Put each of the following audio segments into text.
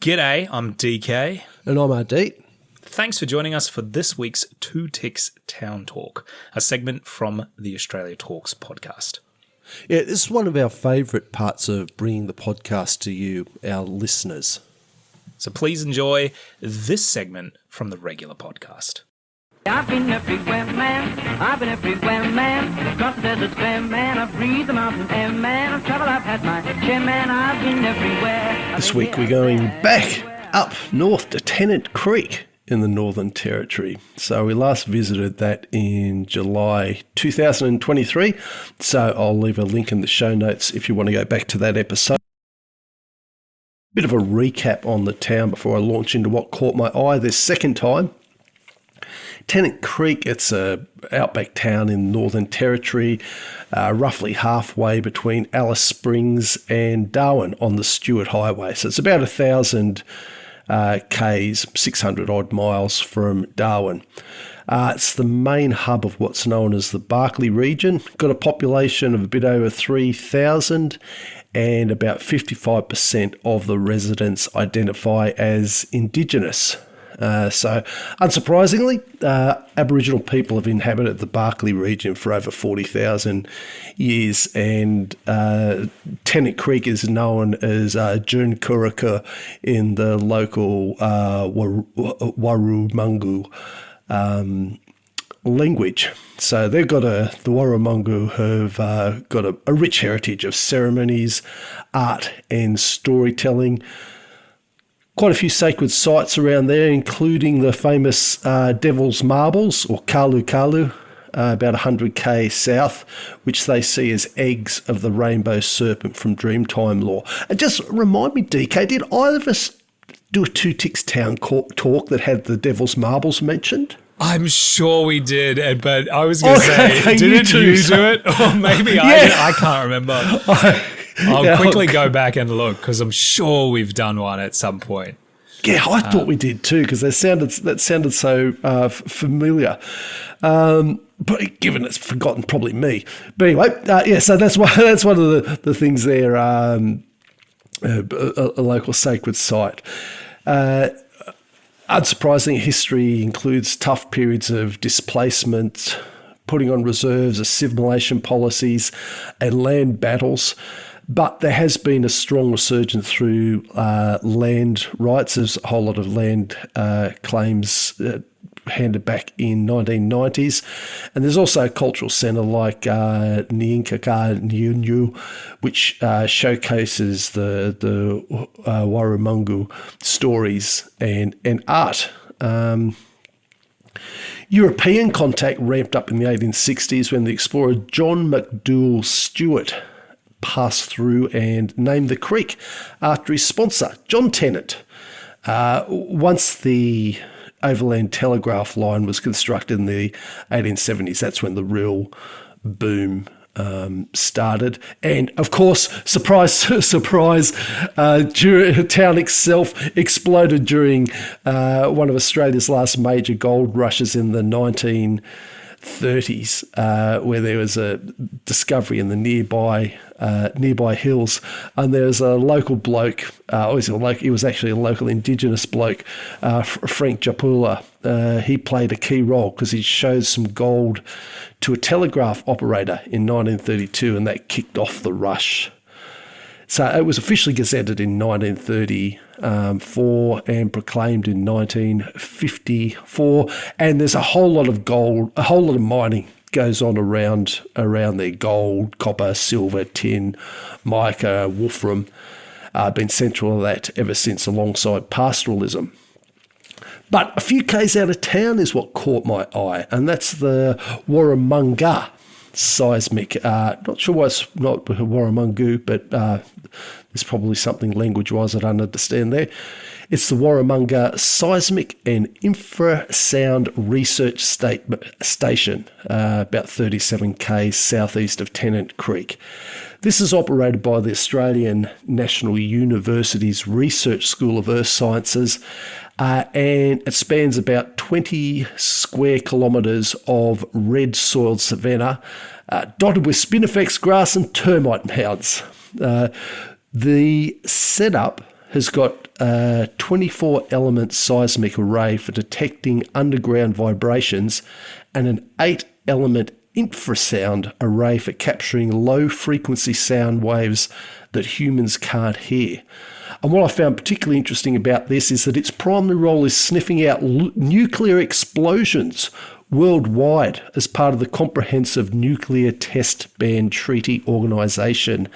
G'day, I'm DK. And I'm Ardeet. Thanks for joining us for this week's Two Ticks Town Talk, a segment from the Australia Talks podcast. Yeah, this is one of our favourite parts of bringing the podcast to you, our listeners. So please enjoy this segment from the regular podcast. I've been everywhere, man. I've been everywhere, man. Across the desert, fair man. I've breathed the mountain air, man. I've travelled, I've had my share, man. I've been everywhere. This week we're going back up north to Tennant Creek in the Northern Territory. So we last visited that in July 2023. So I'll leave a link in the show notes if you want to go back to that episode. Bit of a recap on the town before I launch into what caught my eye this second time. Tennant Creek, it's a outback town in Northern Territory, roughly halfway between Alice Springs and Darwin on the Stuart Highway. So it's about 1,000 k's, 600 odd miles from Darwin. It's the main hub of what's known as the Barkly region. Got a population of a bit over 3,000 and about 55% of the residents identify as Indigenous. So, unsurprisingly, Aboriginal people have inhabited the Barkly region for over 40,000 years, and Tennant Creek is known as Jernkurraka in the local Warrumungu language. So they've got the Warrumungu have got a rich heritage of ceremonies, art and storytelling. Quite a few sacred sites around there, including the famous Devil's Marbles, or Kalu Kalu, about 100k south, which they see as eggs of the rainbow serpent from Dreamtime lore. And just remind me, DK, did either of us do a Two Ticks Town talk that had the Devil's Marbles mentioned? I'm sure we did, but I was going to say, didn't you do it? Or maybe I can't remember. I'll quickly go back and look because I'm sure we've done one at some point. Yeah, I thought we did too because that sounded so familiar. But given it's forgotten, probably me. But anyway, so that's one of the things there. A local sacred site. Unsurprisingly, history includes tough periods of displacement, putting on reserves, assimilation policies, and land battles. But there has been a strong resurgence through land rights. There's a whole lot of land claims handed back in 1990s. And there's also a cultural centre like Niinkaka Nyunyu, which showcases the Warrumungu stories and art. European contact ramped up in the 1860s when the explorer John McDougall Stewart passed through and named the creek after his sponsor, John Tennant. Once the overland telegraph line was constructed in the 1870s, that's when the real boom started. And of course, surprise, surprise, the town itself exploded during one of Australia's last major gold rushes in the 1930s, where there was a discovery in the nearby hills, and there's a local bloke. He was actually a local Indigenous bloke, Frank Japula. He played a key role because he showed some gold to a telegraph operator in 1932, and that kicked off the rush. So it was officially gazetted in 1934 and proclaimed in 1954. And there's a whole lot of gold, a whole lot of mining goes on around there. Gold, copper, silver, tin, mica, wolfram, been central to that ever since, alongside pastoralism. But a few k's out of town is what caught my eye, and that's the Warrumunga seismic. Not sure why it's not Warrumungu, but there's probably something language-wise I don't understand there. It's the Warrumunga Seismic and Infrasound Research Station, about 37 k's southeast of Tennant Creek. This is operated by the Australian National University's Research School of Earth Sciences, and it spans about 20 square kilometres of red soiled savanna, dotted with spinifex grass and termite mounds. The setup has got a 24-element seismic array for detecting underground vibrations and an 8-element infrasound array for capturing low-frequency sound waves that humans can't hear. And what I found particularly interesting about this is that its primary role is sniffing out nuclear explosions worldwide as part of the Comprehensive Nuclear Test Ban Treaty Organisation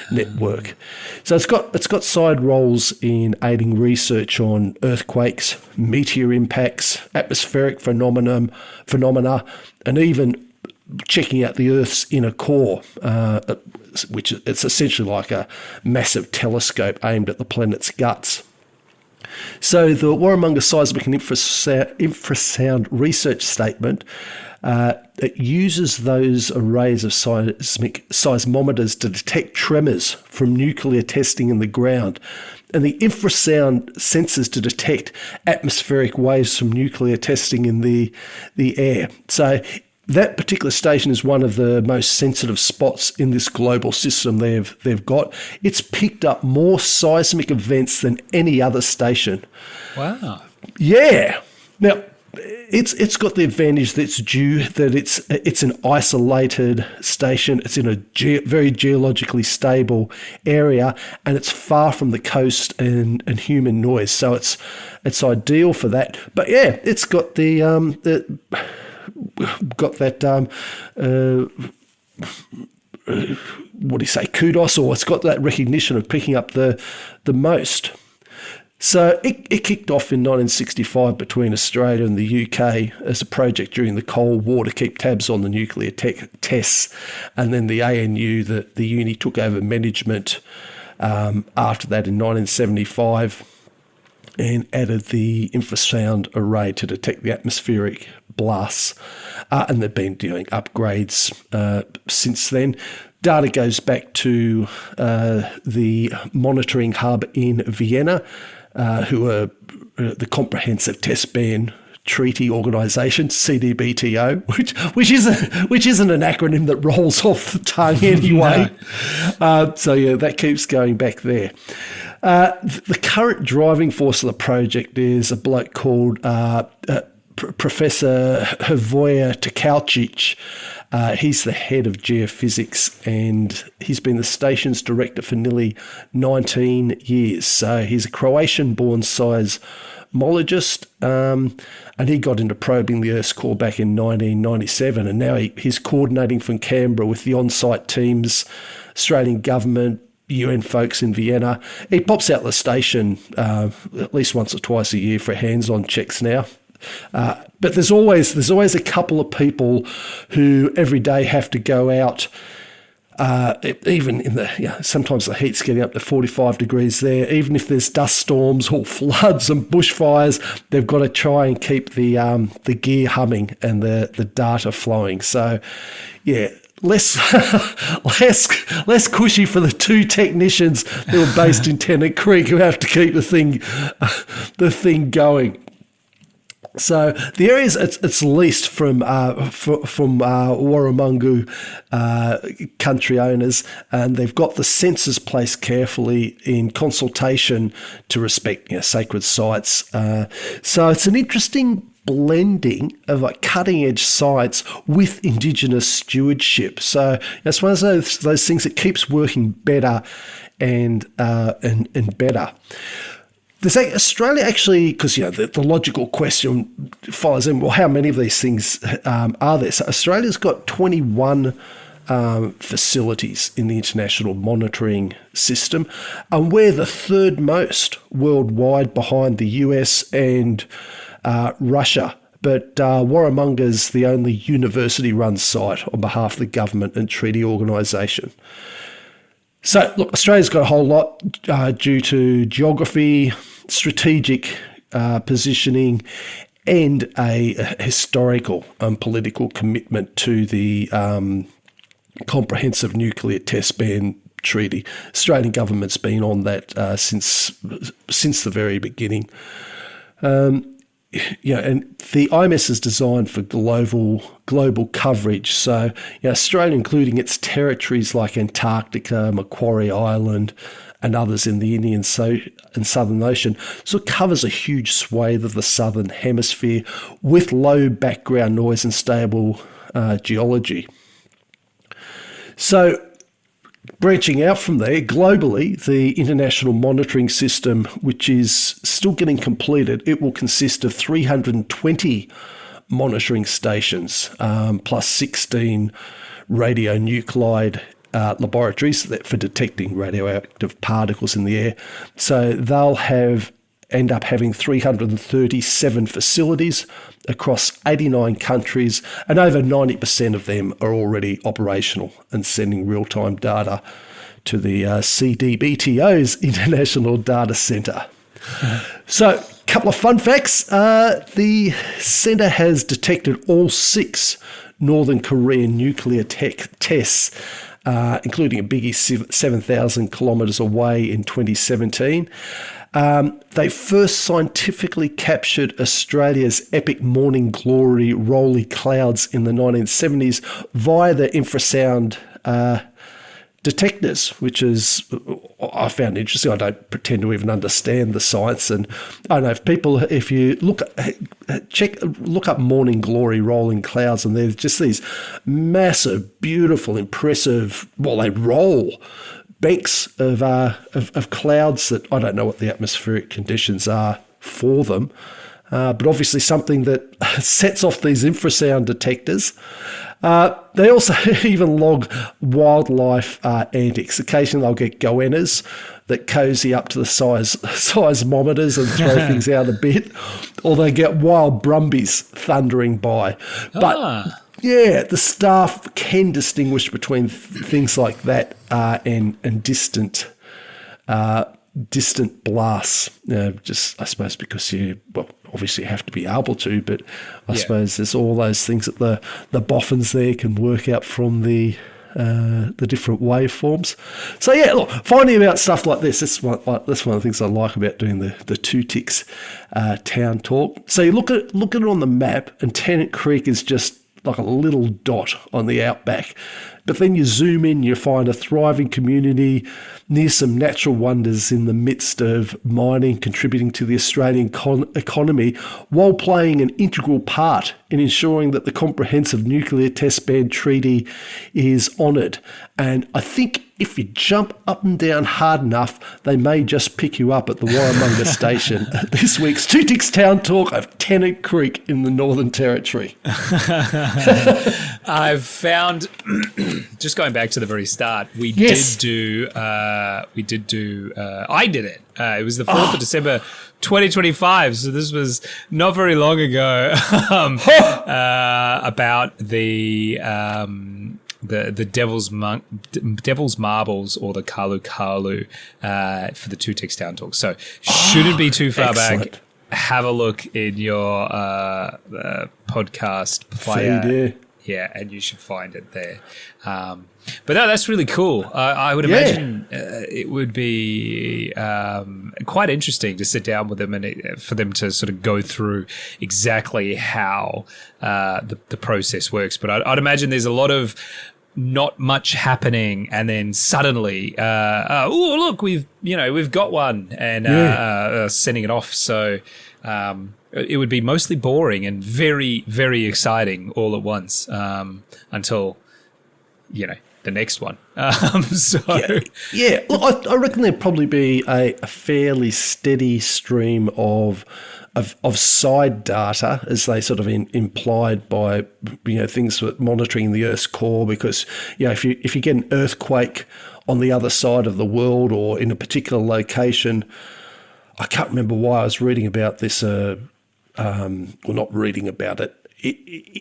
network. So it's got side roles in aiding research on earthquakes, meteor impacts, atmospheric phenomena, and even checking out the Earth's inner core, which it's essentially like a massive telescope aimed at the planet's guts. So the Warramunga Seismic and Infrasound Research Statement, it uses those arrays of seismometers to detect tremors from nuclear testing in the ground, and the infrasound sensors to detect atmospheric waves from nuclear testing in the air. So that particular station is one of the most sensitive spots in this global system they've got. It's picked up more seismic events than any other station. Wow. Yeah. Now, it's got the advantage that it's an isolated station. It's in a very geologically stable area, and it's far from the coast and human noise. So it's ideal for that. But yeah, it's got kudos, or it's got that recognition of picking up the most. So it kicked off in 1965 between Australia and the UK as a project during the Cold War to keep tabs on the nuclear tests, and then the ANU, the uni, took over management after that in 1975 and added the infrasound array to detect the atmospheric blasts, and they've been doing upgrades since then. Data goes back to the monitoring hub in Vienna, who are the Comprehensive Test Ban Treaty Organisation, CDBTO, which isn't an acronym that rolls off the tongue anyway. No. So yeah, that keeps going back there. The current driving force of the project is a bloke called Professor Hrvoje Tkalčić. He's the head of geophysics, and he's been the station's director for nearly 19 years. So he's a Croatian-born seismologist, and he got into probing the Earth's core back in 1997, and now he's coordinating from Canberra with the on-site teams, Australian government, UN folks in Vienna. He pops out the station at least once or twice a year for hands-on checks now. But there's always a couple of people who every day have to go out, even in sometimes the heat's getting up to 45 degrees there. Even if there's dust storms or floods and bushfires, they've got to try and keep the gear humming and the data flowing. So, yeah. Less cushy for the two technicians who are based in Tennant Creek who have to keep the thing going. So the areas it's leased from Warramunga country owners, and they've got the sensors placed carefully in consultation to respect sacred sites. So it's an interesting blending of cutting edge science with Indigenous stewardship. So it's one of those things that keeps working better and better. Australia actually, because the logical question follows in, well, how many of these things are there? So Australia's got 21 facilities in the international monitoring system, and we're the third most worldwide behind the US and Russia. But Warramunga's the only university-run site on behalf of the government and treaty organisation. So, look, Australia's got a whole lot due to geography, strategic positioning, and a historical and political commitment to the Comprehensive Nuclear Test Ban Treaty. Australian government's been on that since the very beginning. And the IMS is designed for global coverage. So, Australia, including its territories like Antarctica, Macquarie Island, and others in the Indian and Southern Ocean. So it covers a huge swathe of the southern hemisphere with low background noise and stable geology. So branching out from there, globally, the international monitoring system, which is still getting completed, it will consist of 320 monitoring stations, plus 16 radionuclide laboratories for detecting radioactive particles in the air. So they'll end up having 337 facilities across 89 countries, and over 90% of them are already operational and sending real-time data to the CDBTO's International Data Centre. So, a couple of fun facts. The centre has detected all 6 Northern Korean nuclear tests, including a biggie 7,000 kilometres away in 2017. They first scientifically captured Australia's epic morning glory rolly clouds in the 1970s via the infrasound detectors, which is, I found interesting. I don't pretend to even understand the science, and I don't know if you look up morning glory rolling clouds, and there's just these massive, beautiful, impressive, they roll banks of clouds that I don't know what the atmospheric conditions are for them, but obviously something that sets off these infrasound detectors. They also even log wildlife antics. Occasionally they'll get goannas that cozy up to the seismometers and throw things out a bit, or they get wild brumbies thundering by. But yeah, the staff can distinguish between things like that and distant blasts. Just, I suppose, because obviously you have to be able to, but I suppose there's all those things that the boffins there can work out from the different waveforms. So yeah, look, finding out stuff like this, that's one of the things I like about doing the Two Ticks town talk. So you look at it on the map, and Tennant Creek is just like a little dot on the outback. But then you zoom in, you find a thriving community near some natural wonders in the midst of mining, contributing to the Australian economy, while playing an integral part in ensuring that the Comprehensive Nuclear Test Ban Treaty is honoured. And I think if you jump up and down hard enough, they may just pick you up at the Warramunga station at this week's Two Ticks Town Talk of Tennant Creek in the Northern Territory. I've found, just going back to the very start, I did it. It was the 4th of December, 2025. So this was not very long ago. About the Devil's Marbles, or the Kalu Kalu, for the Two Ticks Town Talk. So shouldn't be too far back. Have a look in your podcast player. Yeah, and you should find it there. But no, that's really cool. I would imagine it would be quite interesting to sit down with them and for them to sort of go through exactly how the process works. But I'd imagine there's a lot of not much happening, and then suddenly, look, we've got one, and sending it off. So it would be mostly boring and very, very exciting all at once, until the next one. Look, I reckon there'd probably be a fairly steady stream of side data, as they sort of implied by things with monitoring the Earth's core, because if you get an earthquake on the other side of the world or in a particular location, I can't remember why I was reading about this. Not reading about it.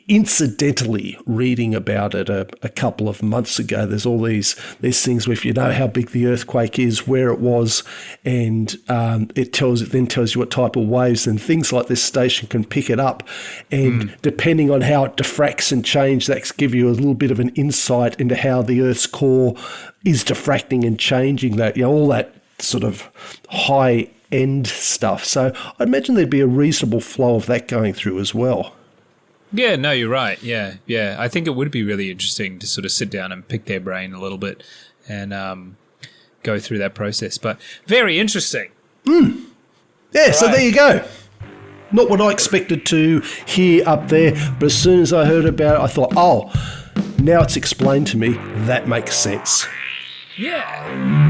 Incidentally reading about it a couple of months ago. There's all these things where if you know how big the earthquake is, where it was, and it tells you what type of waves, and things like this station can pick it up, and depending on how it diffracts and changes, that give you a little bit of an insight into how the Earth's core is diffracting and changing. That all that sort of high end stuff. So I imagine there'd be a reasonable flow of that going through as well. Yeah, no, you're right. Yeah. I think it would be really interesting to sort of sit down and pick their brain a little bit and go through that process. But very interesting. Yeah, so there you go. Not what I expected to hear up there, but as soon as I heard about it, I thought, oh, now it's explained to me. That makes sense. Yeah.